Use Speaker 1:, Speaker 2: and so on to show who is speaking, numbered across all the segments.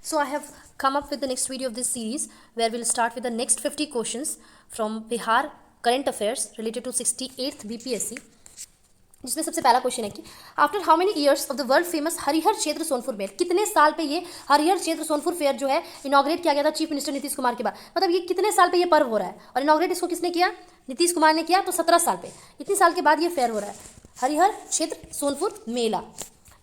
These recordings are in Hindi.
Speaker 1: So I have come up with the next video of this series where we'll start with the next 50 questions from Bihar current affairs related to 68th BPSC. जिसमें सबसे पहला क्वेश्चन है कि after how many years of the world famous Harihar क्षेत्र सोनपुर मेल, कितने साल पे ये हरिहर क्षेत्र सोनपुर फेयर जो है इनॉग्रेट किया गया था चीफ मिनिस्टर नीतीश कुमार के बाद, मतलब ये कितने साल पे ये पर्व हो रहा है और इनॉग्रेट इसको किसने किया, नीतीश कुमार ने किया, तो 17 साल पे, इतनी साल के बाद ये फेयर हो रहा है हरिहर क्षेत्र सोनपुर मेला।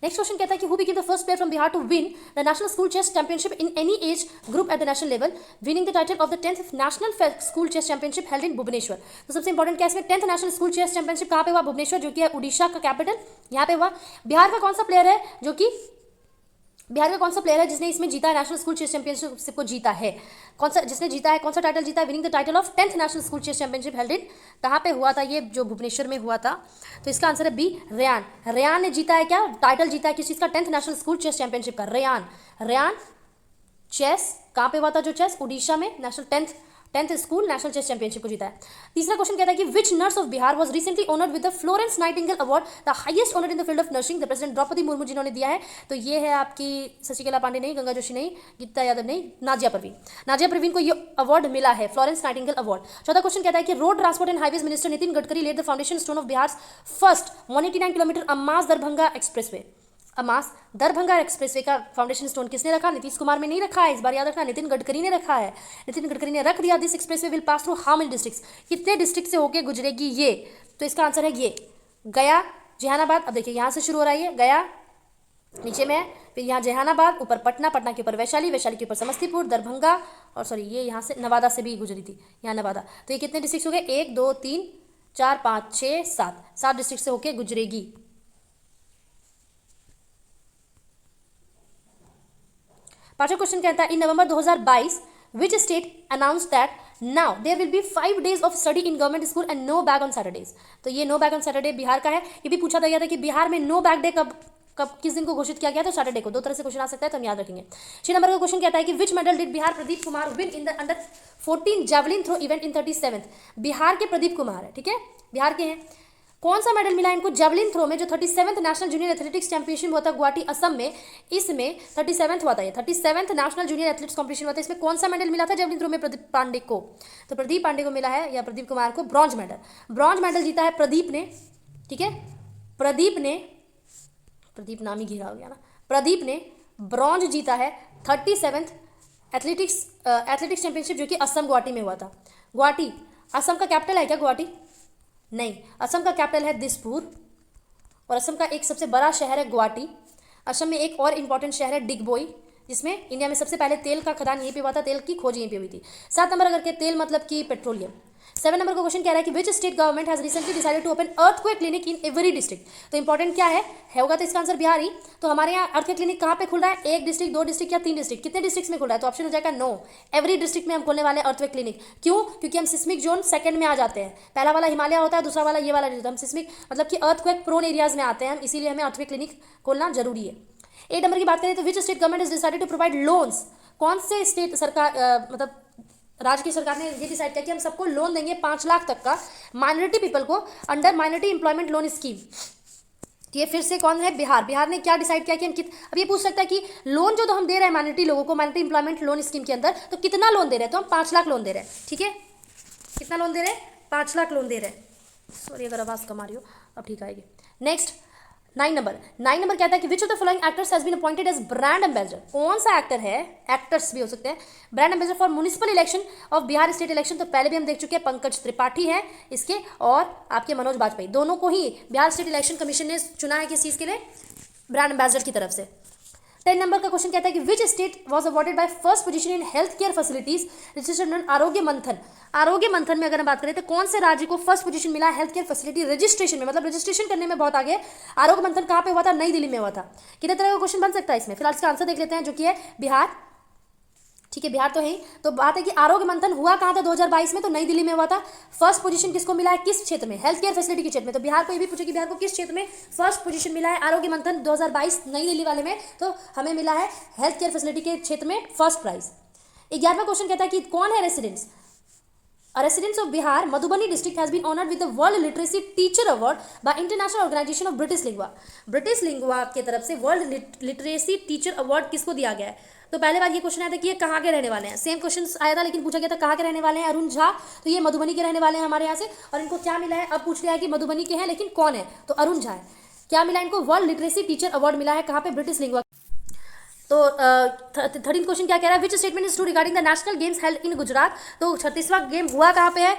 Speaker 1: नेक्स्ट क्वेश्चन कहता है कि who became the first player from Bihar to win the national school chess championship in any age group at the national level, winning the title of the 10th national school chess championship held in Bhubaneswar. तो सबसे इंपॉर्टेंट क्या है इसमें, 10th national school chess championship कहाँ पे हुआ, भुवनेश्वर, जो कि है उड़ीसा का कैपिटल, यहाँ पे हुआ। बिहार का कौन सा प्लेयर है जो कि बिहार का कौन सा प्लेयर है जिसने इसमें जीता है, नेशनल स्कूल चेस चैंपियनशिप को जीता है, कौन सा जिसने जीता है, कौन सा टाइटल जीता है, winning the title of 10th national school chess championship held in, कहाँ पे हुआ था ये, जो भुवनेश्वर में हुआ था। तो इसका आंसर है बी, रेयान। रेयान ने जीता है क्या, टाइटल जीता है किस चीज़ का, 10th national school chess championship का। रेयान चेस कहाँ पे हुआ था, जो चेस उड़ीसा में national 10th school national chess championship को जीता है। तीसरा क्वेश्चन कहता है कि which nurse of Bihar was recently honoured with the Florence Nightingale award, the highest honour in the field of nursing, the president Draupadi Murmu जिन्होंने दिया है। तो ये है आपकी शशिकला पांडे नहीं, गंगा जोशी नहीं, गीता यादव नहीं, नाजिया परवीन। नाजिया परवीन को ये अवार्ड मिला है, फ्लोरेंस नाइटिंगेल अवार्ड। चौथा क्वेश्चन कहता है कि road transport and highways minister Nitin Gadkari laid the foundation stone of Bihar first 189 kilometre Amas Darbhanga expressway. Amas Darbhanga expressway का फाउंडेशन स्टोन किसने रखा, नीतीश कुमार में नहीं रखा है, इस बार याद रखना, नितिन गडकरी ने रखा है। नितिन गडकरी ने रख दिया। This expressway will pass through how many districts, कितने डिस्ट्रिक्ट से होके गुजरेगी ये, तो इसका आंसर है ये, गया, जहानाबाद। अब देखिए यहाँ से शुरू हो रहा है ये गया, नीचे में है, फिर यहाँ जहानाबाद, ऊपर पटना, पटना के ऊपर वैशाली, वैशाली के ऊपर समस्तीपुर, दरभंगा, और सॉरी ये यहाँ से नवादा से भी गुजरी थी, यहाँ नवादा। तो ये कितने डिस्ट्रिक्ट हो गए, 1 2 3 4 5 6 7 डिस्ट्रिक्ट से होके गुजरेगी। पांचवा क्वेश्चन कहता है in November 2022 which state announce that now there will be 5 days of study in government school and no bag on Saturdays. तो ये no bag on Saturday Bihar का है। ये भी पूछा गया था कि बिहार में नो बैग डे कब कब किस दिन को घोषित किया गया, तो सैटरडे को। दो तरह से क्वेश्चन आ सकता है, तो हम याद रखेंगे। 6 नंबर का क्वेश्चन कहता है कि which medal did Bihar Pradeep Kumar win in the under 14 javelin throw event in 37th। Bihar के प्रदीप कुमार है, ठीक है, बिहार के हैं। कौन सा मेडल मिला इनको जेवलिन थ्रो में, जो 37th national junior athletics championship हुआ था गुवाहाटी असम में, इसमें 37th हुआ था, ये 37th national junior athletics competition हुआ था, इसमें कौन सा मेडल मिला था जेवलिन थ्रो में प्रदीप पांडे को, तो प्रदीप पांडे को मिला है, या प्रदीप कुमार को ब्रॉन्ज मेडल। ब्रॉन्ज मेडल जीता है प्रदीप ने, ठीक है, प्रदीप नाम ही घिरा हो गया ना, प्रदीप ने ब्रॉन्ज जीता है 37th एथलेटिक्स चैंपियनशिप, जो कि असम गुवाहाटी में हुआ था। गुवाहाटी असम का कैपिटल है क्या, गुवाहाटी नहीं, असम का कैपिटल है दिसपुर, और असम का एक सबसे बड़ा शहर है गुवाहाटी। असम में एक और इंपॉर्टेंट शहर है डिगबोई, जिसमें इंडिया में सबसे पहले तेल का खदान यहीं पे हुआ था, तेल की खोज यहीं पे हुई थी। 7 नंबर अगर के तेल मतलब कि पेट्रोलियम। 7 नंबर का क्वेश्चन कह रहा है कि which state government has recently decided to open earthquake clinic in every district. तो इंपॉर्टेंट क्या है, होगा तो इसका आंसर बिहार ही। तो हमारे यहाँ अर्थक्वेक क्लिनिक कहाँ पे खुल रहा है, 1 डिस्ट्रिक्ट, 2 डिस्ट्रिक्ट या 3 डिस्ट्रिक्ट, कितने डिस्ट्रिक्ट में खुल रहा है, तो ऑप्शन हो जाएगा नो, एवरी डिस्ट्रिक्ट में हम खोलने वाले अर्थक्वेक क्लिनिक। क्यों, क्योंकि हम सिस्मिक जोन सेकंड में आ जाते हैं, पहला वाला हिमालय होता है, दूसरा वाला ये वाला नहीं, हम सिस्मिक मतलब कि अर्थक्वेक प्रोन एरियाज में आते हैं हम, इसीलिए हमें अर्थक्वेक क्लिनिक खोलना जरूरी है। 8 नंबर की बात करें तो which state government is decided to provide loans, कौन से स्टेट सरकार मतलब राज्य की सरकार ने ये डिसाइड किया कि हम सबको लोन देंगे 5 लाख तक का, माइनॉरिटी पीपल को, under minority employment loan scheme. ये फिर से कौन है, बिहार। बिहार ने क्या डिसाइड किया कि हम अब ये पूछ सकता है कि लोन जो तो हम दे रहे हैं माइनॉरिटी लोगों को, माइनॉरिटी एम्प्लॉयमेंट लोन स्कीम के अंदर, तो कितना लोन दे रहे हैं, तो हम 5 लाख लोन दे रहे हैं, ठीक है, कितना लोन दे रहे हैं, 5 लाख लोन दे रहे हैं। सॉरी अगर आवाज़ कम आ रही हो, अब ठीक आएगी। नेक्स्ट 9 नंबर कहता है कि which of the following actors has been appointed as brand ambassador. कौन सा एक्टर है, एक्टर्स भी हो सकते हैं, brand ambassador for municipal election of Bihar state election. तो पहले भी हम देख चुके हैं, पंकज त्रिपाठी है इसके, और आपके मनोज बाजपेयी, दोनों को ही बिहार स्टेट इलेक्शन कमीशन ने चुना है किस चीज़ के लिए, ब्रांड एम्बेसडर की तरफ से। 10 नंबर का क्वेश्चन कहता है कि which state was awarded by first position in health care facilities registration Arogya Manthan. Arogya Manthan में अगर हम बात करें तो कौन से राज्य को फर्स्ट पोजीशन मिला है हेल्थ केयर फैसिलिटी रजिस्ट्रेशन में, मतलब रजिस्ट्रेशन करने में बहुत आगे। आरोग्य मंथन कहाँ पे हुआ था, नई दिल्ली में हुआ था। कितने तरह का क्वेश्चन बन सकता है इसमें, फिलहाल इसका आंसर देख लेते हैं, जो कि है बिहार, ठीक है, बिहार तो है। तो बात है कि आरोग्य मंथन हुआ कहाँ था 2022 में, तो नई दिल्ली में हुआ था। फर्स्ट पोजीशन किसको मिला है, किस क्षेत्र में, हेल्थ केयर फैसिलिटी के क्षेत्र में। तो बिहार को ये भी पूछे कि बिहार को किस क्षेत्र में फर्स्ट पोजीशन मिला है आरोग्य मंथन 2022 नई दिल्ली वाले में, तो हमें मिला है हेल्थ केयर फैसिलिटी के क्षेत्र में फर्स्ट प्राइज। 11वां क्वेश्चन कहता है कि कौन है residents, A resident of Bihar, Madhubani district has been honored with the World Literacy Teacher Award by International Organization of British Lingua. British lingua के तरफ से वर्ल्ड लिटरेसी टीचर अवार्ड किसको दिया गया है? तो पहले बार ये क्वेश्चन आया था कि ये कहाँ के रहने वाले हैं, सेम क्वेश्चन आया था लेकिन पूछा गया था कहाँ के रहने वाले हैं, अरुण झा, तो ये मधुबनी के रहने वाले हैं हमारे यहाँ से, और इनको क्या मिला है, अब पूछ लिया है कि मधुबनी के हैं लेकिन कौन है, तो अरुण झा है। क्या मिला इनको? वर्ल्ड लिटरेसी टीचर अवार्ड मिला है, कहाँ पे? British lingua. तो 13 क्वेश्चन क्या कह रहा है? Which statement is true regarding the national games held in Gujarat? तो 36वां गेम हुआ कहाँ पे है?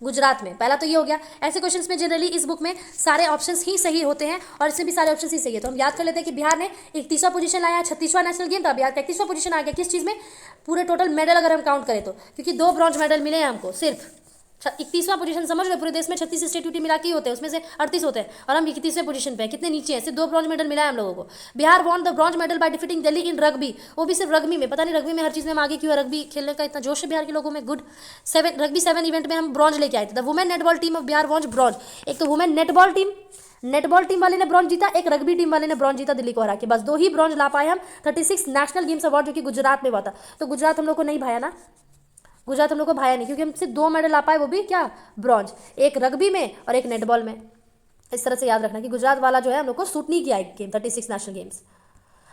Speaker 1: गुजरात में। पहला तो ये हो गया। ऐसे क्वेश्चंस में जनरली इस बुक में सारे ऑप्शंस ही सही होते हैं और इसमें भी सारे ऑप्शंस ही सही है। तो हम याद कर लेते हैं कि बिहार ने 31वां पोजीशन लाया, 36वां नेशनल गेम था, बिहार का 31वां पोजीशन आ गया। किस चीज़ में? पूरे टोटल मेडल अगर हम काउंट करें तो, क्योंकि 2 ब्रॉन्ज मेडल मिले हैं हमको सिर्फ। 31वां पोजीशन समझ रहे? पूरे देश में 36 स्टेट यूटी मिला के ही होते हैं, उसमें से 38 होते हैं और हम 31वें पोजीशन पे हैं। कितने नीचे हैं? सिर्फ 2 ब्रॉन्ज मेडल मिला है हम लोगों को। Bihar won the bronze medal by defeating Delhi in rugby, वो भी सिर्फ रग्बी में। पता नहीं रग्बी में हर चीज़ में हम आगे क्यों है, रग्बी खेलने का इतना जोश है बिहार के लोगों में। गुड। रग्बी 7 इवेंट में हम ब्रॉन्ज लेके आए थे। The women netball team of Bihar won bronze. एक तो वुमेन नेटबॉल टीम वाले ने ब्रॉन्ज जीता, एक रग्बी टीम वाले ने ब्रॉन्ज जीता दिल्ली को हरा के। बस 2 ही ब्रॉन्ज ला पाए हम। 36 नेशनल गेम्स अवार्ड जो कि गुजरात में हुआ था। तो गुजरात हम लोग को नहीं भाया ना, गुजरात हम लोग को भाया नहीं, क्योंकि हम सिर्फ 2 मेडल ला पाए, वो भी क्या? ब्रॉन्ज, एक रग्बी में और एक नेटबॉल में। इस तरह से याद रखना कि गुजरात वाला जो है हम लोग को सूट नहीं किया एक गेम, 36 नेशनल गेम्स।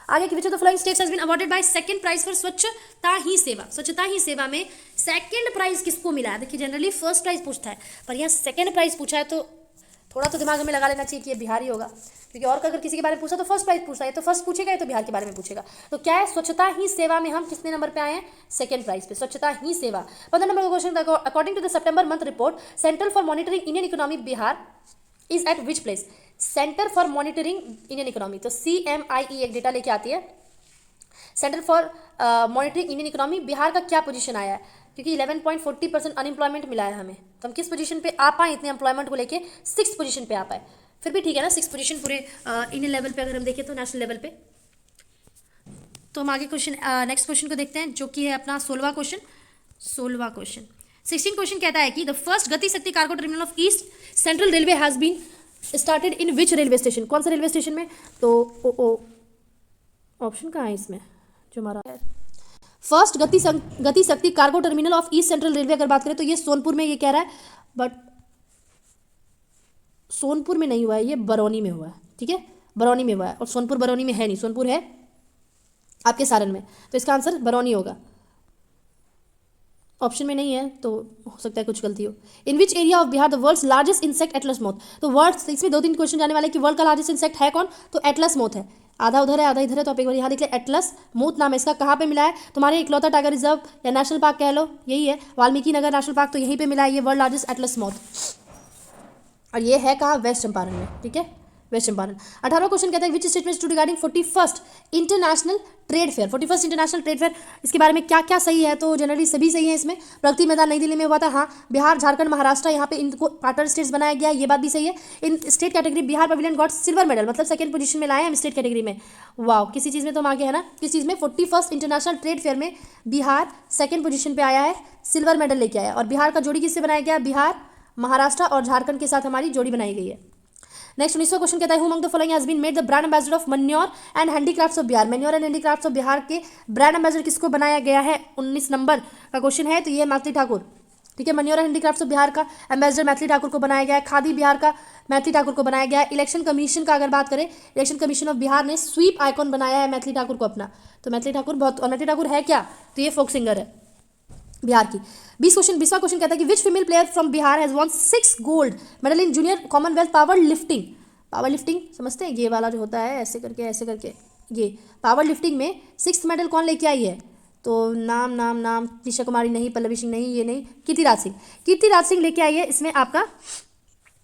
Speaker 1: आगे की which of the following states has been awarded by second prize for Swachhata Hi सेवा? स्वच्छता ही सेवा में सेकंड प्राइज किसको मिला है? देखिए जनरली फर्स्ट प्राइज पूछता है, पर यहाँ सेकंड प्राइज पूछा है तो थोड़ा तो दिमाग में लगा लेना चाहिए कि ये बिहार ही होगा, क्योंकि और अगर किसी के बारे में पूछा तो फर्स्ट प्राइज पूछा है, तो फर्स्ट पूछेगा ये तो बिहार के बारे में पूछेगा। तो क्या है? स्वच्छता ही सेवा में हम कितने नंबर पे आए हैं? सेकंड प्राइज पे, स्वच्छता ही सेवा। 15 नंबर का question, according to the September month report, centre for monitoring Indian economy Bihar is at which place? Centre for monitoring Indian economy, तो CMIE एक डेटा लेके आती है। Centre for monitoring Indian economy, Bihar का क्या पोजीशन आया है? क्योंकि 11.40% अनएम्प्लॉयमेंट मिला है हमें, तो हम किस पोजीशन पे आ पाए इतने एम्प्लॉयमेंट को लेके? 6th पोजीशन पे आ पाए। फिर भी ठीक है ना, 6th पोजीशन पूरे इंडियन लेवल पे अगर हम देखें तो, नेशनल लेवल पे। तो हम आगे क्वेश्चन, नेक्स्ट क्वेश्चन को देखते हैं, जो कि है अपना 16वां क्वेश्चन। 16 क्वेश्चन कहता है कि the first Gati Shakti cargo terminal of east central railway has been started in which railway station? कौन सा रेलवे स्टेशन में? तो ऑप्शन कहाँ है इसमें जो हमारा है? First Gati Shakti cargo terminal of east central railway अगर बात करें तो ये सोनपुर में, ये कह रहा है, बट सोनपुर में नहीं हुआ है, ये बरौनी में हुआ है। ठीक है, बरौनी में हुआ है, और सोनपुर बरौनी में है नहीं, सोनपुर है आपके सारण में, तो इसका आंसर बरौनी होगा। ऑप्शन में नहीं है तो हो सकता है कुछ गलती हो। In which area of Bihar the world's largest insect atlas moth? तो वर्ल्ड, इसमें 2-3 क्वेश्चन जाने वाले कि वर्ल्ड का लार्जेस्ट इंसेक्ट है कौन? तो एटलस मोथ है। आधा उधर है आधा इधर है, तो आप एक बार यहाँ देख ले, एटलस मोथ नाम है इसका। कहाँ पे मिला है? तुम्हारे इकलौता टाइगर रिजर्व या नेशनल पार्क कह लो, यही है वाल्मीकि नगर नेशनल पार्क, तो यहीं पे मिला है ये वर्ल्ड लार्जेस्ट एटलस मोथ। और ये है कहाँ? वेस्ट चंपारण में। ठीक है, वेस्ट चंपारण। 18वां क्वेश्चन कहता है which statement to regarding 41st international trade fair? 41st international trade fair, इसके बारे में क्या क्या सही है? तो जनरली सभी सही है इसमें। प्रगति मैदान नई दिल्ली में हुआ था। हाँ, बिहार झारखंड महाराष्ट्र यहाँ पे इनको पार्टनर स्टेट्स बनाया गया, ये बात भी सही है। इन state category Bihar pavilion got silver medal, मतलब सेकंड पोजीशन में लाए हम स्टेट कैटेगरी में। वाह, किसी चीज़ में तो हम आगे है ना, किस चीज़ में? 41st इंटरनेशनल ट्रेड फेयर में बिहार सेकंड पोजीशन पे आया है, सिल्वर मेडल लेके आया। और बिहार का जोड़ी किससे बनाया गया? बिहार, महाराष्ट्र और झारखंड के साथ हमारी जोड़ी बनाई गई है। नेक्स्ट 19वां क्वेश्चन कहता है who among the following has been made the brand ambassador of manure and handicrafts of Bihar? Manure and handicrafts of Bihar के ब्रांड एम्बेसडर किसको बनाया गया है? 19 नंबर का क्वेश्चन है, तो ये मैथिली ठाकुर। ठीक है, manure and handicrafts of Bihar का एम्बेसडर मैथिली ठाकुर को बनाया गया है। खादी बिहार का मैथिली ठाकुर को बनाया गया है। इलेक्शन कमीशन का अगर बात करें, इलेक्शन कमीशन ऑफ बिहार ने स्वीप आइकॉन बनाया है मैथिली ठाकुर को अपना, तो मैथिली ठाकुर बहुत, और मैथिली ठाकुर है क्या? तो ये फोक सिंगर है बिहार की। 20वां क्वेश्चन कहता है कि which female player from Bihar has won 6 gold medal in junior commonwealth power lifting? Power lifting समझते हैं, ये वाला जो होता है ऐसे करके, ये पावर लिफ्टिंग में 6th मेडल कौन लेके आई है? तो नाम निशा कुमारी नहीं, पल्लवी सिंह नहीं, ये नहीं, कीर्तिराज सिंह लेके आई है। इसमें आपका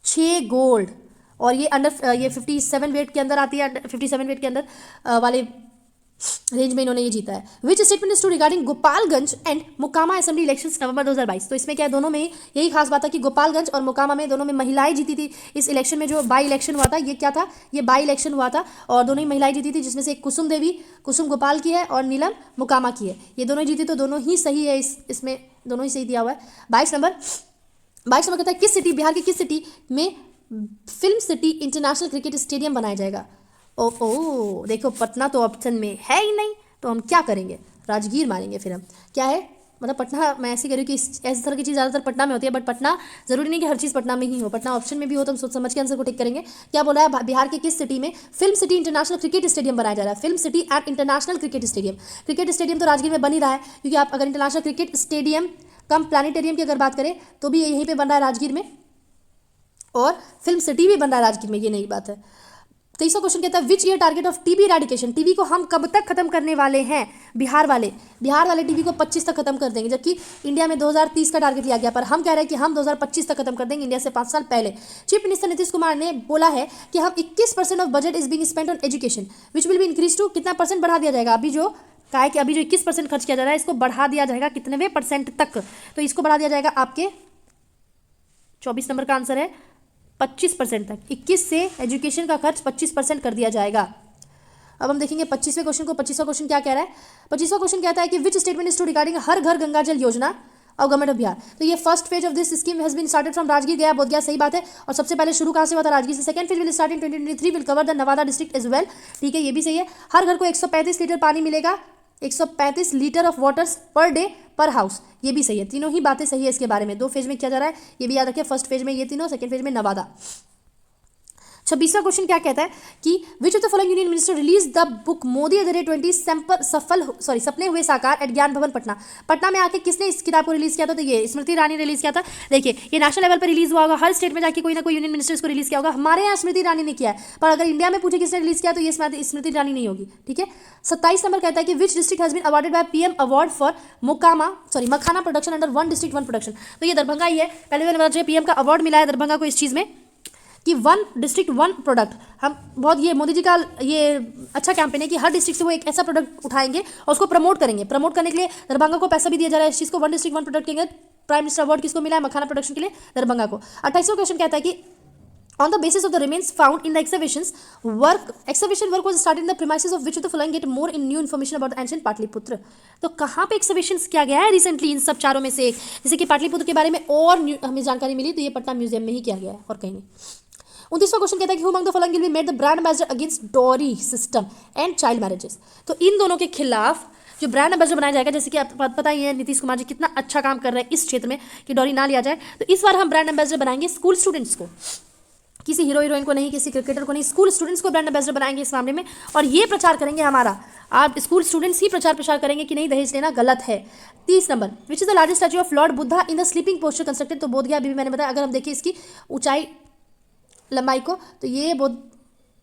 Speaker 1: 6 गोल्ड, और ये अंडर, ये 57 वेट के अंदर आती है, 57 वेट के अंदर वाले रेंज में इन्होंने ये जीता है। Which statement is to regarding Gopalganj and Mokama assembly elections November 2022? तो इसमें क्या है, दोनों में यही खास बात है कि गोपालगंज और मोकामा में दोनों में महिलाएं जीती थी। इस इलेक्शन में जो बाई इलेक्शन हुआ था, ये क्या था? ये बाई इलेक्शन हुआ था और दोनों ही महिलाएं जीती थी, जिसमें से कुसुम गोपाल की है और नीलम मोकामा की है। ये दोनों जीती, तो दोनों ही सही है, इसमें दोनों ही सही दिया हुआ है। 22 नंबर कहता है किस सिटी, बिहार की किस सिटी में film city international cricket stadium बनाया जाएगा? देखो पटना तो ऑप्शन में है ही नहीं, तो हम क्या करेंगे? राजगीर मारेंगे फिर हम। क्या है? मतलब पटना, मैं ऐसे कह रही हूँ कि ऐसी तरह की चीज़ ज़्यादातर पटना में होती है, बट पटना जरूरी नहीं कि हर चीज़ पटना में ही हो, पटना ऑप्शन में भी हो, तो हम सोच समझ के आंसर को टिक करेंगे। क्या बोला है, बिहार के किस सिटी में film city international cricket stadium बनाया जा रहा है? Film city and international cricket stadium. Cricket stadium तो राजगीर में बन ही रहा है, क्योंकि आप अगर इंटरनेशनल क्रिकेट स्टेडियम कम प्लानिटेरियम की अगर बात करें तो भी यहीं पर बन रहा है राजगीर में, और फिल्म सिटी भी बन रहा है राजगीर में, ये नई बात है। 23वां क्वेश्चन कहता है which year target of TB eradication, TB को हम कब तक खत्म करने वाले हैं? बिहार वाले टीबी को 25 तक खत्म कर देंगे, जबकि इंडिया में 2030 का टारगेट लिया गया, पर हम कह रहे हैं कि हम 2025 तक खत्म कर देंगे, इंडिया से 5 साल पहले। चीफ मिनिस्टर नीतीश कुमार ने बोला है कि हम 21% of budget is being spent on education which will be increase to, कितना परसेंट बढ़ा दिया जाएगा? अभी जो कहा है कि अभी जो 21% खर्च किया जा रहा है इसको बढ़ा दिया जाएगा कितने % तक? तो इसको बढ़ा दिया जाएगा आपके 24 नंबर का आंसर है 25% तक। 21 से एजुकेशन का खर्च 25% कर दिया जाएगा। अब हम देखेंगे 25वें क्वेश्चन को। 25वां क्वेश्चन क्या कह रहा है? 25वां क्वेश्चन कहता है कि which statement is to regarding Har Ghar Ganga जल योजना ऑफ गवर्नमेंट ऑफ बिहार। तो ये first phase of this scheme has been started from Rajgir, Gaya Bodh गया, सही बात है। और सबसे पहले शुरू कहाँ से हुआ था? राजगीर से। Second phase will start in 2023, will cover the Nawada district as well, ठीक है, ये भी सही है। हर घर को 135 लीटर पानी मिलेगा, 135 litre of waters per day पर हाउस, ये भी सही है। तीनों ही बातें सही है इसके बारे में। 2 फेज में किया जा रहा है, ये भी याद रखिए। फर्स्ट फेज में ये तीनों, सेकंड फेज में नवादा। 26वां क्वेश्चन क्या कहता है कि which of the following union minister release the book Modi at the rate 20 सपने हुए साकार एट ज्ञान भवन पटना। पटना में आके किसने इस किताब को रिलीज किया था? तो ये स्मृति ईरानी रिलीज किया था। देखिए ये नेशनल लेवल पर रिलीज हुआ होगा, हर स्टेट में जाके कोई ना कोई यूनियन मिनिस्टर इसको रिलीज किया होगा। हमारे यहाँ स्मृति ईरानी ने किया है, पर अगर इंडिया में पूछे किसने रिलीज किया तो ये स्मृति ईरानी नहीं होगी, ठीक है। 27 नंबर कहता है कि which district has been awarded by PM award for makhana production under one district one production. तो ये दरभंगा ही है। पहले मैंने बताया पीएम का अवार्ड मिला है दरभंगा को इस चीज़ में कि वन डिस्ट्रिक्ट वन प्रोडक्ट। हम बहुत, ये मोदी जी का ये अच्छा कैंपेन है कि हर डिस्ट्रिक्ट से वो एक ऐसा प्रोडक्ट उठाएंगे और उसको प्रमोट करेंगे। प्रमोट करने के लिए दरभंगा को पैसा भी दिया जा रहा है इस चीज़ को। वन डिस्ट्रिक्ट वन प्रोडक्ट के अंदर प्राइम मिनिस्टर अवार्ड किसको मिला है? मखाना प्रोडक्शन के लिए दरभंगा को। 28वां क्वेश्चन कहता है कि on the basis of the remains found in the excavation work was started in the premises of which of the following get more in new information about the ancient Pataliputra. तो कहाँ पे एक्सकवेशन किया गया है रिसेंटली इन सब चारों में से? जैसे कि पाटलिपुत्र के बारे में और हमें जानकारी मिली तो ये पटना म्यूजियम में ही किया गया है और कहीं नहीं। 29वां क्वेश्चन कहता है कि who among the following will be made the brand ambassador against dowry system and child marriages। तो इन दोनों के खिलाफ जो ब्रांड एम्बेसडर बनाया जाएगा, जैसे कि आपको पता ही है नीतीश कुमार जी कितना अच्छा काम कर रहे हैं इस क्षेत्र में कि डॉरी ना लिया जाए, तो इस बार हम ब्रांड एम्बेसडर बनाएंगे स्कूल स्टूडेंट्स को, किसी हीरो हीरोइन को नहीं, किसी क्रिकेटर को नहीं, स्कूल स्टूडेंट्स को ब्रांड एम्बेसडर बनाएंगे इस मामले में। और ये प्रचार करेंगे हमारा, आप स्कूल स्टूडेंट्स ही प्रचार प्रसार करेंगे कि नहीं दहेज लेना गलत है। 30 number which is the largest statue of Lord Buddha in the sleeping posture constructed. तो बोध गया अभी भी मैंने बताया। अगर हम देखिए इसकी ऊंचाई लंबाई को तो ये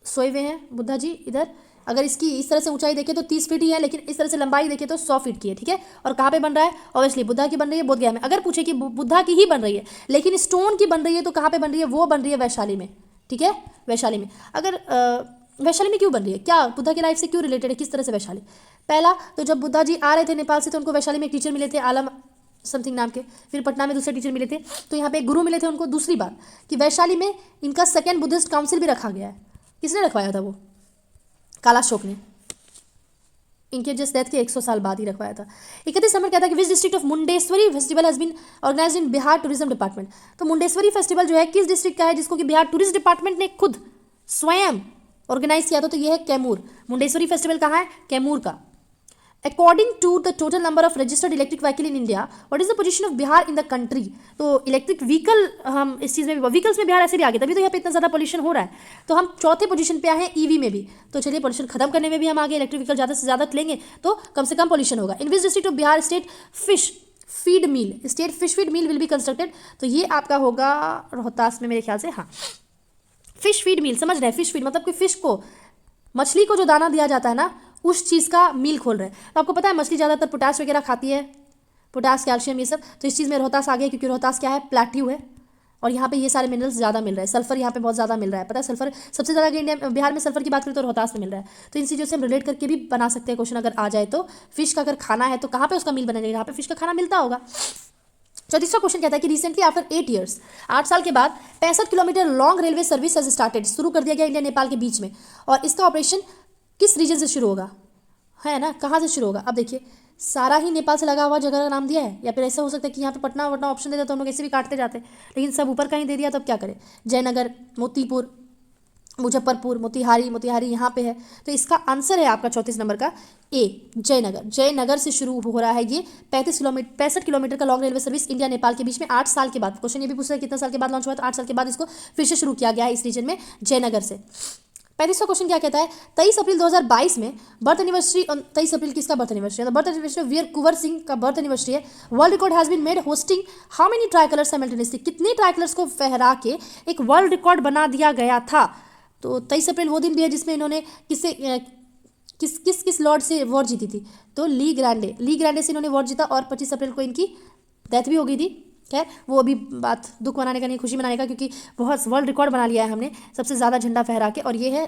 Speaker 1: सोए हुए हैं बुद्धा जी इधर। अगर इसकी इस तरह से ऊंचाई देखें तो 30 फीट ही है, लेकिन इस तरह से लंबाई देखें तो 100 फीट की है, ठीक है। और कहाँ पे बन रहा है? ऑब्वियसली बुद्धा की बन रही है बोध गया में। अगर पूछे कि बुद्धा की ही बन रही है लेकिन स्टोन की बन रही है तो कहाँ पे बन रही है? वो बन रही है वैशाली में, ठीक है, वैशाली में। अगर वैशाली में क्यों बन रही है? क्या बुद्धा की लाइफ से क्यों रिलेटेड है? किस तरह से वैशाली? पहला तो जब बुद्धा जी आ रहे थे नेपाल से तो उनको वैशाली में एक टीचर मिले थे आलम समथिंग नाम के, फिर पटना में दूसरे टीचर मिले थे, तो यहाँ पे एक गुरु मिले थे उनको। दूसरी बात कि वैशाली में इनका सेकेंड बुद्धिस्ट काउंसिल भी रखा गया है। किसने रखवाया था? वो कालाशोक ने, इनके जस्ट डेथ के 100 साल बाद ही रखवाया था। 31 नंबर कहता है कि which district of Mundeshwari festival has been organised in Bihar tourism department. तो मुंडेश्वरी फेस्टिवल जो है किस डिस्ट्रिक्ट का है जिसको कि बिहार टूरिस्ट डिपार्टमेंट ने खुद स्वयं ऑर्गेनाइज किया था? तो ये है कैमूर। मुंडेश्वरी फेस्टिवल कहाँ है? कैमूर का। According to the total number of registered electric vehicle in India what is the position of Bihar in the country. तो इलेक्ट्रिक व्हीकल, हम इस चीज़ में व्हीकल्स में बिहार ऐसे भी आगे, तभी तो यहाँ पे इतना ज़्यादा पोल्यूशन हो रहा है। तो हम चौथे पोजीशन पे आए हैं ईवी में भी। तो चलिए पोल्यूशन खत्म करने में भी हम आगे, इलेक्ट्रिक व्हीकल ज़्यादा से ज़्यादा लेंगे तो कम से कम पोल्यूशन होगा। In which district of Bihar state fish feed mill will be constructed. तो ये आपका होगा रोहतास में मेरे ख्याल से। हाँ, फिश फीड मिल, समझ रहे हैं? फिश फीड मतलब कि फिश को, मछली को जो दाना दिया जाता है ना, उस चीज़ का मिल खोल रहे हैं। तो आपको पता है मछली ज़्यादातर पोटाश वगैरह खाती है, पोटाश कैल्शियम ये सब। तो इस चीज़ में रोहतास आ गया क्योंकि रोहतास क्या है? प्लेट्यू है और यहाँ पे ये सारे मिनरल्स ज़्यादा मिल रहे हैं। सल्फर यहाँ पे बहुत ज़्यादा मिल रहा है, पता है? सल्फर सबसे ज़्यादा इंडिया बिहार में सल्फर की बात करें तो रोहतास में मिल रहा है। तो इन चीज़ों से हम रिलेट करके भी बना सकते हैं क्वेश्चन अगर आ जाए तो। फिश का अगर खाना है तो कहाँ पर उसका मिल बनेगा? यहाँ पे फिश का खाना मिलता होगा। 34वां क्वेश्चन कहता है कि रिसेंटली आफ्टर 8 ईयर्स, 8 साल के बाद 65 kilometre long railway service has started, शुरू कर दिया गया इंडिया नेपाल के बीच में। और इसका ऑपरेशन किस रीजन से शुरू होगा? है ना, कहाँ से शुरू होगा? अब देखिए सारा ही नेपाल से लगा हुआ जगह का नाम दिया है, या फिर ऐसा हो सकता है कि यहाँ पे पटना वटना ऑप्शन देता तो हम लोग ऐसे भी काटते जाते, लेकिन सब ऊपर का ही दे दिया, तब क्या करें? जयनगर, मोतीपुर मुजफ्फरपुर, मोतिहारी, मोतिहारी यहाँ पे है। तो इसका आंसर है आपका 34 नंबर का ए, जयनगर। जयनगर से शुरू हो रहा है ये 65 किलोमीटर का long railway service India Nepal के बीच में 8 साल के बाद। क्वेश्चन ये भी पूछ रहा है कितना साल के बाद लॉन्च हुआ, तो 8 साल के बाद इसको फिर से शुरू किया गया है इस रीजन में, जयनगर से। 35वां क्वेश्चन क्या कहता है, 23 अप्रैल 2022 में बर्थ एनिवर्सरी, 23 अप्रैल किसका बर्थ एनिवर्सरी है, तो बर्थ एनिवर्सरी वीर कुंवर सिंह का बर्थ एनिवर्सरी है। World record has been made hosting how many tricolours simultaneously, कितने ट्राई कलर्स को फहरा के एक वर्ल्ड रिकॉर्ड बना दिया गया था। तो 23 अप्रैल वो दिन भी है जिसमें इन्होंने किस लॉर्ड से वॉर जीती थी, तो ली ग्रांडे से इन्होंने वॉर जीता, और 25 अप्रैल को इनकी डेथ भी हो गई थी। खैर वो अभी बात दुख मनाने का नहीं, खुशी मनाने का, क्योंकि बहुत वर्ल्ड रिकॉर्ड बना लिया है हमने सबसे ज़्यादा झंडा फहरा के, और ये है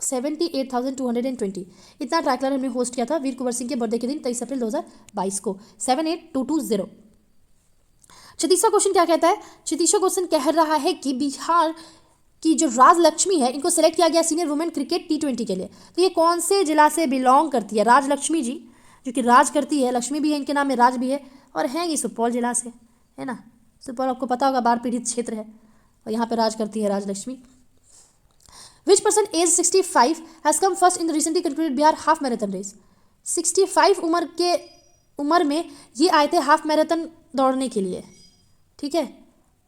Speaker 1: 78,220। इतना ट्रैकलर हमने होस्ट किया था वीर कुंवर सिंह के बर्थडे के दिन 23 अप्रैल 2022 को, 78,220। 36वां क्वेश्चन क्या कहता है, 36वां क्वेश्चन कह रहा है कि बिहार की जो राजलक्ष्मी है इनको सेलेक्ट किया गया सीनियर वुमेन क्रिकेट T20 के लिए। तो ये कौन से जिला से बिलोंग करती है, राजलक्ष्मी जी, जो कि राज करती है, लक्ष्मी भी है इनके नाम में, राज भी है, और हैं ये सुपौल जिला से, है ना। सुपौल आपको पता होगा बाढ़ पीड़ित क्षेत्र है, और यहाँ पे राज करती है Rajlakshmi. Which person age 65 has come first in the recently concluded Bihar half marathon race. 65 उम्र में ये आए थे हाफ मैराथन दौड़ने के लिए, ठीक है।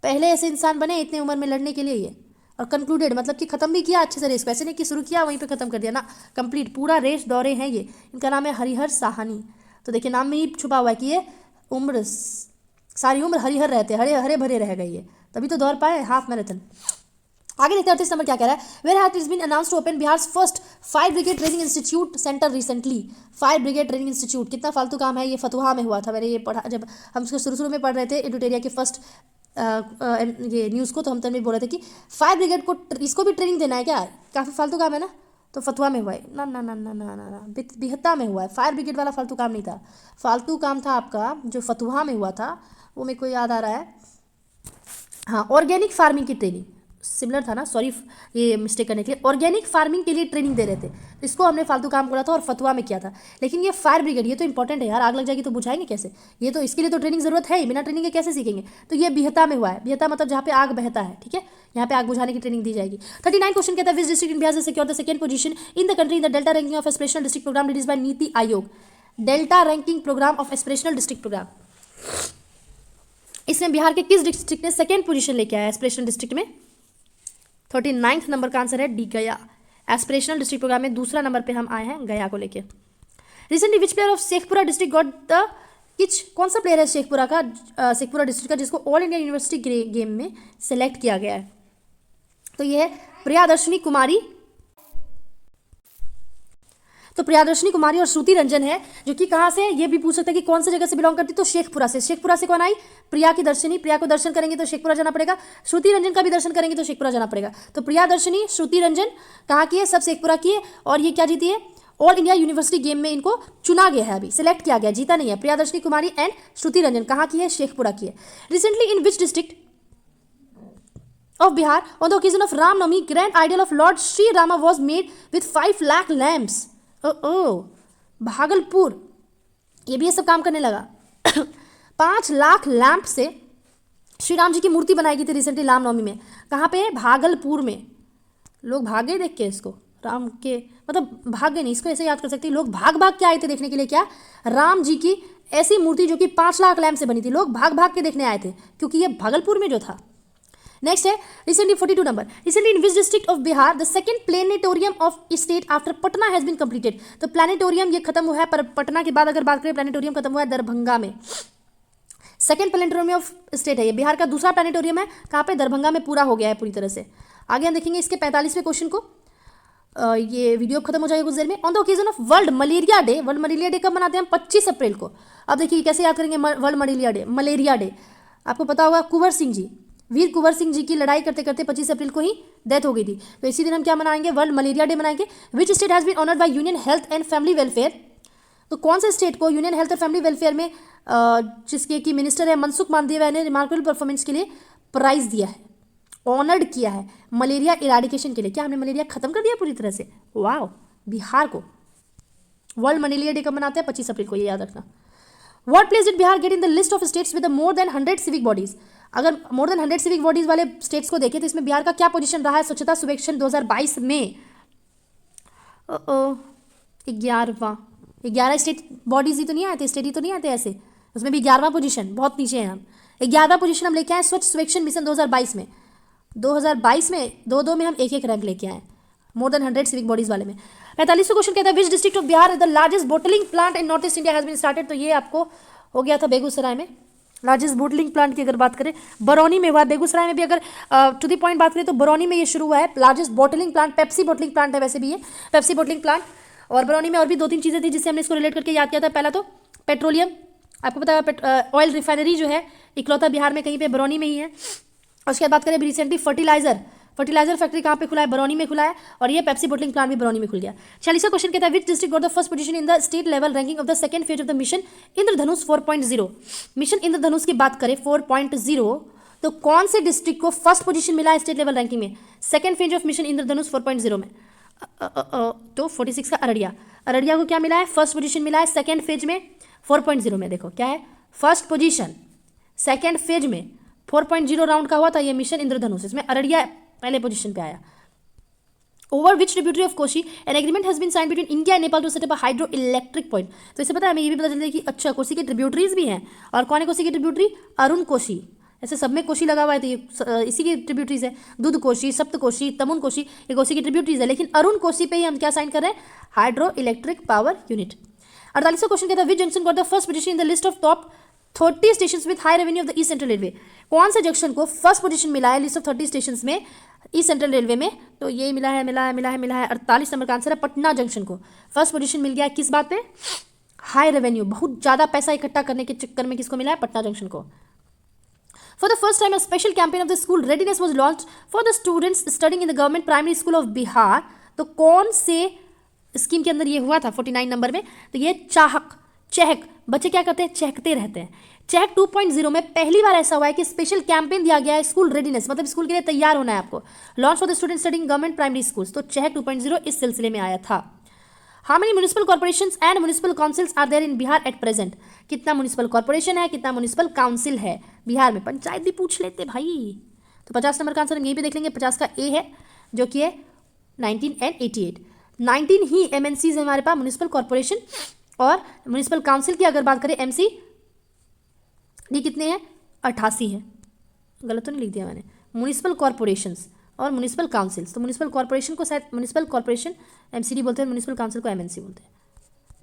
Speaker 1: पहले ऐसे इंसान बने इतने उम्र में लड़ने के लिए ये, और कंक्लूडेड मतलब कि खत्म भी किया अच्छे से रेस को, ऐसे नहीं कि शुरू किया वहीं पे खत्म कर दिया ना, कंप्लीट पूरा रेस दौड़े हैं ये। इनका नाम है हरिहर साहनी। तो देखिए नाम में ही छुपा हुआ है कि ये उम्र सारी उम्र हरिहर रहते, हरे भरे रह गए ये, तभी तो दौड़ पाए हाफ मैराथन। आगे देखते हैं 38 नंबर क्या कह रहा है, where has it been announced to open Bihar first fire brigade training institute centre recently. Fire brigade training institute, कितना फालतू काम है, ये फतुहा में हुआ था। मैंने ये पढ़ा जब हम उसको शुरू में पढ़ रहे थे एडुटेरिया के फर्स्ट ये न्यूज़ को, तो हम तब में बोल रहे थे कि फायर ब्रिगेड को इसको भी ट्रेनिंग देना है क्या, काफ़ी फालतू काम है ना, तो फतुहा में हुआ है ना ना ना ना ना ना ना बिहत्ता में हुआ है। फायर ब्रिगेड वाला फालतू काम नहीं था, फालतू काम था आपका जो फतुहा में हुआ था, वो मेरे को याद आ रहा है, हाँ, ऑर्गेनिक फार्मिंग की ट्रेनिंग, सिमिलर था ना, सॉरी ये मिस्टेक करने के लिए, ऑर्गेनिक फार्मिंग के लिए ट्रेनिंग दे रहे थे, तो इसको हमने फालतू काम बोला था और फतुहा में किया था। लेकिन ये फायर ब्रिगेड ये तो इंपॉर्टेंट है यार, आग लग जाएगी तो बुझाएंगे कैसे, ये तो इसके लिए तो ट्रेनिंग जरूरत है ही, बिना ट्रेनिंग के कैसे सीखेंगे। तो ये बिहता में हुआ है, बिहता मतलब जहाँ पे आग बहता है, ठीक है, यहाँ पे आग बुझाने की ट्रेनिंग दी जाएगी। 39 क्वेश्चन कहता है विच डिस्ट्रिक्ट इन बिहार से secure the second position in the country in the delta ranking of aspirational district programme release by NITI Aayog. Delta ranking programme of aspirational district programme, इसमें बिहार के किस डिस्ट्रिक्ट ने सेकेंड पोजीशन लेके आया एस्पिरेशनल डिस्ट्रिक्ट में। 39 नंबर का आंसर है डी, गया। एस्पिरेशनल डिस्ट्रिक्ट प्रोग्राम में दूसरा नंबर पे हम आए हैं गया को लेके। Recently which player of Sheikhpura district got the किच, कौन सा प्लेयर है शेखपुरा का, शेखपुरा डिस्ट्रिक्ट का, जिसको ऑल इंडिया यूनिवर्सिटी गेम में सेलेक्ट किया गया है। तो ये है प्रियादर्शनी कुमारी, तो प्रियादर्शनी कुमारी और श्रुति रंजन है, जो कि कहाँ से, ये भी पूछ सकते हैं कि कौन सी जगह से बिलोंग करती, तो शेखपुरा से। शेखपुरा से कौन आई, प्रिया की दर्शनी, प्रिया को दर्शन करेंगे तो शेखपुरा जाना पड़ेगा, श्रुति रंजन का भी दर्शन करेंगे तो शेखपुरा जाना पड़ेगा। तो प्रियादर्शनी श्रुति रंजन कहाँ की है, सब शेखपुरा की है, और ये क्या जीती है, ऑल इंडिया यूनिवर्सिटी गेम में इनको चुना गया है, अभी सेलेक्ट किया गया, जीता नहीं है। प्रियादर्शनी कुमारी एंड श्रुति रंजन कहाँ की है, शेखपुरा की है। Recently in which district of Bihar on the occasion of Ram Navami grand idol of Lord Sri Rama was made with 5 lakh lamps। Bhagalpur, ये भी ये सब काम करने लगा 5 लाख लैंप से श्री राम जी की मूर्ति बनाई गई थी रिसेंटली रामनवमी में। कहाँ पे, भागलपुर में। लोग भागे देख के इसको, राम के मतलब भागे नहीं, इसको ऐसे याद कर सकते हैं, लोग भाग भाग के आए थे देखने के लिए, क्या, राम जी की ऐसी मूर्ति जो कि 5 लाख लैंप से बनी थी, लोग भाग भाग के देखने आए थे क्योंकि ये भागलपुर में जो था। नेक्स्ट है recently 42 number, recently in which district of Bihar the second planetarium of state after Patna has been completed. तो प्लेनेटोरियम ये खत्म हुआ है, पर पटना के बाद अगर बात करें प्लेनेटोरियम खत्म हुआ है दरभंगा में। सेकंड प्लेनेटोरियम ऑफ स्टेट है ये, बिहार का दूसरा प्लेनेटोरियम है, कहाँ पे, दरभंगा में पूरा हो गया है पूरी तरह से। आगे हम देखेंगे इसके 45वें क्वेश्चन को, ये वीडियो खत्म हो जाएगा कुछ देर में। On the occasion of world malaria day, world malaria day कब मनाते हैं हम, 25 अप्रैल को। अब देखिए कैसे याद करेंगे वर्ल्ड मलेरिया डे, आपको पता होगा कुंवर सिंह जी, वीर कुंवर सिंह जी की लड़ाई करते करते 25 अप्रैल को ही डेथ हो गई थी, तो इसी दिन हम क्या मनाएंगे, वर्ल्ड मलेरिया डे मनाएंगे। Which state has been honoured by union health and family welfare. तो कौन से स्टेट को यूनियन हेल्थ और फैमिली वेलफेयर में जिसके की मिनिस्टर है मनसुख मांडविया ने रिमार्केबल परफॉर्मेंस के लिए प्राइज दिया है, ऑनर्ड किया है मलेरिया इराडिकेशन के लिए। क्या हमने मलेरिया खत्म कर दिया पूरी तरह से, वाह। बिहार को वर्ल्ड मलेरिया डे कब मनाते हैं, 25 अप्रैल को, ये याद रखना। What place did Bihar get in the list of states with more than 100 civic bodies? अगर मोर देन 100 सिविक बॉडीज वाले स्टेट्स को देखें तो इसमें बिहार का क्या पोजीशन रहा है स्वच्छता सर्वेक्षण 2022 में? 11वां स्टेट बॉडीज ही तो नहीं आते, स्टेट ही तो नहीं आते ऐसे, उसमें भी 11वां पोजीशन, बहुत नीचे हैं हम। 11वां पोजीशन हम लेके आए स्वच्छ सर्वेक्षण मिशन 2022 में। 2022 में दो में हम एक रैंक लेके आए, मोर देन 100 सिविक बॉडीज वाले में। 45वां क्वेश्चन कहता है which district of Bihar the largest bottling plant in north east India has been started. तो ये आपको हो गया था बेगूसराय में। लार्जेस्ट बोटलिंग प्लांट की अगर बात करें बरौनी में हुआ, बेगूसराय में भी अगर टू द पॉइंट बात करें तो बरौनी में ये शुरू हुआ है largest bottling plant. Pepsi bottling plant है वैसे भी ये, पेप्सी बोटलिंग प्लांट। और बरौनी में और भी 2-3 चीज़ें थी जिससे हमने इसको रिलेट करके याद किया था। पहला तो पेट्रोलियम, आपको पता है ऑयल रिफाइनरी जो है इकलौता बिहार में कहीं पे बरौनी में ही है। और उसके बाद बात करें रिसेंटली फर्टिलाइजर फैक्ट्री कहाँ पे खुला है? बरौनी में खुला है, और ये पेप्सी बोटलिंग प्लांट भी बरौनी में खुल गया। 46वां क्वेश्चन कहता है which district got the first position in the state level ranking of the second phase of the mission Indradhanush 4.0। Mission Indradhanush की बात करें 4.0 तो कौन से डिस्ट्रिक्ट को फर्स्ट पोजीशन मिला है स्टेट लेवल रैंकिंग में second phase of mission Indradhanush 4.0 में? तो 46 का अररिया को क्या मिला है? फर्स्ट पोजीशन मिला है सेकंड फेज में 4.0 में। देखो क्या है, फर्स्ट पोजीशन सेकंड फेज में 4.0 राउंड का हुआ था ये मिशन इंद्रधनुष, इसमें अररिया पहले पोजीशन पे आया। Over which tributary of Kosi an agreement has been signed between India and Nepal to set up a hydro electric point. तो इससे पता है हमें ये भी पता चलता है कि अच्छा कोसी के ट्रिब्यूटरीज भी हैं, और कौन है कोसी की ट्रिब्यूटरी? अरुण कोसी। ऐसे सब में कोसी लगा हुआ है तो ये इसी की ट्रिब्यूटरीज है। दूध कोसी, सप्त कोसी, तमुन कोसी, ये कोसी की ट्रिब्यूटरीज है। लेकिन अरुण कोसी पे ही हम क्या साइन कर रहे हैं? Hydro electric power unit. 48वां क्वेश्चन कहता है which junction got the first position in the list of top 30 stations with high revenue of the east central railway. कौन से जंक्शन को फर्स्ट पोजीशन मिला है लिस्ट ऑफ 30 स्टेशंस में ईस्ट सेंट्रल रेलवे में? तो ये मिला है 48 नंबर का आंसर है पटना जंक्शन को फर्स्ट पोजीशन मिल गया है। किस बात पे? हाई रेवेन्यू, बहुत ज़्यादा पैसा इकट्ठा करने के चक्कर में किसको मिला है? पटना जंक्शन को। For the first time, a special campaign of the school readiness was launched for the students studying in the government primary school of Bihar। तो कौन से स्कीम के अंदर ये हुआ था 49 नंबर में? तो ये चहक, बच्चे क्या करते हैं? चहकते रहते हैं। चहक 2.0 में पहली बार ऐसा हुआ है कि स्पेशल कैंपेन दिया गया है स्कूल रेडीनेस, मतलब स्कूल के लिए तैयार होना है आपको। Launch for the student studying government primary schools, तो चहक 2.0 इस सिलसिले में आया था। How many municipal corporations and municipal councils are there in Bihar at present. कितना म्यूनिसिपल कॉर्पोरेशन है, कितना म्यूनिसिपल काउंसिल है बिहार में? पंचायत भी पूछ लेते भाई। तो 50 नंबर का आंसर हम यहीं पे देख लेंगे। 50 का ए है जो कि है 19 एंड 88। 19 ही एमएनसीज है हमारे पास म्यूनिसिपल कॉर्पोरेशन, और म्यूनिसिपल काउंसिल की अगर बात करें एमसी ये कितने हैं? 88 है। गलत तो नहीं लिख दिया मैंने? म्यूनिसिपल कॉर्पोरेशंस और म्यूनिसिपल काउंसिल्स। तो म्यूनिसिपल कॉर्पोरेशन को शायद म्यूनिसिपल कॉर्पोरेशन एमसीडी बोलते हैं, म्यूनिसिपल काउंसिल को एमएनसी बोलते हैं।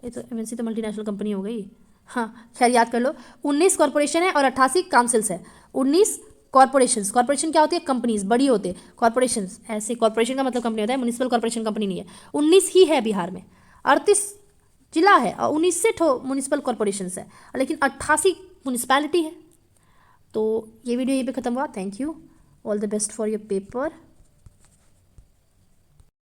Speaker 1: ये तो एमएनसी तो मल्टीनेशनल कंपनी हो गई। हाँ खैर याद कर लो, 19 कॉर्पोरेशन है और 88 काउंसिल्स है। 19 कॉर्पोरेशंस, कॉर्पोरेशन क्या होती है? कंपनीज, बड़ी होते हैं। कॉर्पोरेशंस ऐसे, कॉर्पोरेशन का मतलब कंपनी होता है, म्यूनिसिपल कॉर्पोरेशन कंपनी नहीं है। 19 ही है बिहार में, 38 जिला है और 19 से म्यूनिसिपल कॉर्पोरेशंस है, लेकिन 88 म्यूनिसपैलिटी है। तो ये वीडियो यहीं पे ख़त्म हुआ। Thank you, all the best for your paper.